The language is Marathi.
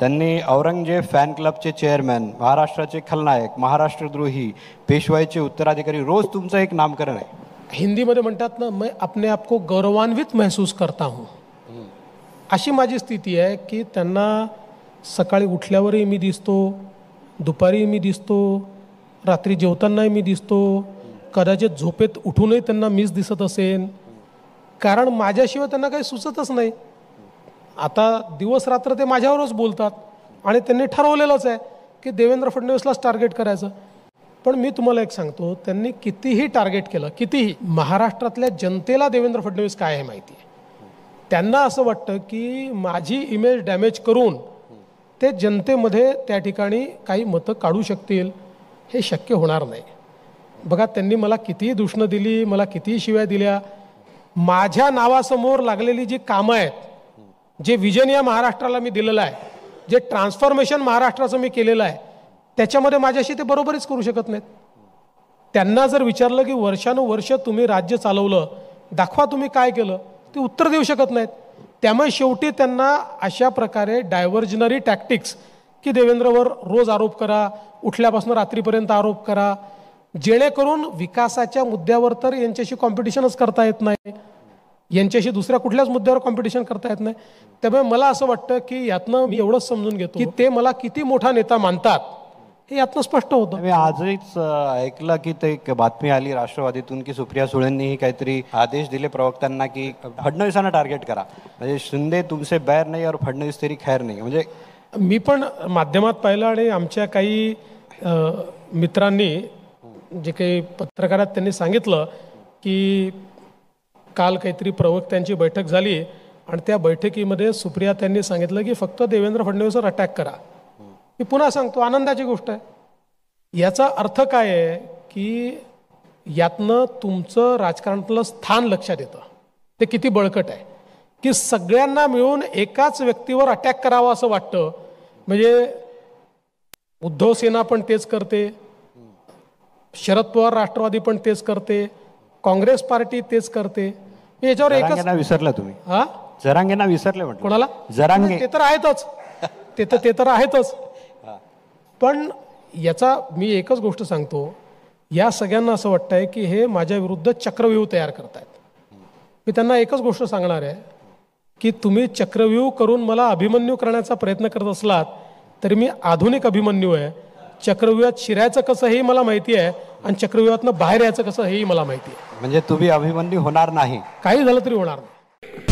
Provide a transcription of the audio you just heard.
त्यांनी औरंगजेब फॅन क्लबचे चेअरमॅन, महाराष्ट्राचे खलनायक, महाराष्ट्रद्रोही, पेशवाईचे उत्तराधिकारी, रोज तुमचं एक नामकरण आहे. हिंदी मध्ये म्हणतात ना, मैं अपने आप को गौरवान्वित महसूस करता हूँ. अशी माझी स्थिती आहे की त्यांना सकाळी उठल्यावरही मी दिसतो, दुपारी मी दिसतो, रात्री जेवतानाही मी दिसतो, कदाचित झोपेत उठूनही त्यांना मीच दिसत असेन, कारण माझ्याशिवाय त्यांना काही सुचतच नाही. आता दिवस रात्र ते माझ्यावरच बोलतात आणि त्यांनी ठरवलेलंच आहे की देवेंद्र फडणवीसलाच टार्गेट करायचं. पण मी तुम्हाला एक सांगतो, त्यांनी कितीही टार्गेट केलं, कितीही, महाराष्ट्रातल्या जनतेला देवेंद्र फडणवीस काय आहे माहिती आहे. त्यांना असं वाटतं की माझी इमेज डॅमेज करून ते जनतेमध्ये त्या ठिकाणी काही मतं काढू शकतील. हे शक्य होणार नाही. बघा, त्यांनी मला कितीही दूषणं दिली, मला कितीही शिव्या दिल्या, माझ्या नावासमोर लागलेली जी कामं आहेत, जे विजन या महाराष्ट्राला मी दिलेलं आहे, जे ट्रान्सफॉर्मेशन महाराष्ट्राचं मी केलेलं आहे, त्याच्यामध्ये माझ्याशी ते बरोबरीच करू शकत नाहीत. त्यांना जर विचारलं की वर्षानुवर्ष तुम्ही राज्य चालवलं, दाखवा तुम्ही काय केलं, ते उत्तर देऊ शकत नाहीत. त्यामुळे शेवटी त्यांना अशा प्रकारे डायव्हर्जनरी टॅक्टिक्स की देवेंद्रवर रोज आरोप करा, उठल्यापासून रात्रीपर्यंत आरोप करा, जेणेकरून विकासाच्या मुद्द्यावर तर यांच्याशी कॉम्पिटिशनच करता येत नाही, यांच्याशी दुसऱ्या कुठल्याच मुद्द्यावर कॉम्पिटिशन करता येत नाही. त्यामुळे मला असं वाटतं की यातनं मी एवढंच समजून घेतो की ते मला किती मोठा नेता मानतात हे यातनं स्पष्ट होतं. मी आजच ऐकलं की ते एक बातमी आली राष्ट्रवादीतून की सुप्रिया सुळेंनीही काहीतरी आदेश दिले प्रवक्त्यांना की फडणवीसांना टार्गेट करा, म्हणजे शिंदे तुमचे बैर नाही और फडणवीस तेरी खैर नाही. म्हणजे मी पण माध्यमात पाहिलं आणि आमच्या काही मित्रांनी, जे काही पत्रकारात, त्यांनी सांगितलं की काल काहीतरी प्रवक्त्यांची बैठक झाली आणि त्या बैठकीमध्ये सुप्रिया त्यांनी सांगितलं की फक्त देवेंद्र फडणवीसवर अटॅक करा. मी पुन्हा सांगतो, आनंदाची गोष्ट आहे. याचा अर्थ काय आहे की यातनं तुमचं राजकारणातलं स्थान लक्षात येतं, ते किती बळकट आहे की सगळ्यांना मिळून एकाच व्यक्तीवर अटॅक करावा असं वाटतं. म्हणजे उद्धव सेना पण तेच करते, शरद पवार राष्ट्रवादी पण तेच करते, काँग्रेस पार्टी तेच ते. याच्यावर एकच विसरला तुम्ही, हा, जरांगेंना विसरले म्हटलं. कोणाला? जरांगे. ते तर आहेतच, ते तर आहेतच. पण याचा मी एकच गोष्ट सांगतो, या सगळ्यांना असं वाटतंय की हे माझ्या विरुद्ध चक्रव्यूह तयार करतायत. मी त्यांना एकच गोष्ट सांगणार आहे की तुम्ही चक्रव्यूह करून मला अभिमन्यू करण्याचा प्रयत्न करत असलात तरी मी आधुनिक अभिमन्यू आहे. चक्रव्यूहात शिरायचं कसं हेही मला माहिती आहे आणि चक्रव्यूहातनं बाहेर यायचं कसं हेही मला माहिती आहे. म्हणजे तुम्ही अभिमन्यू होणार नाही, काही झालं तरी होणार नाही.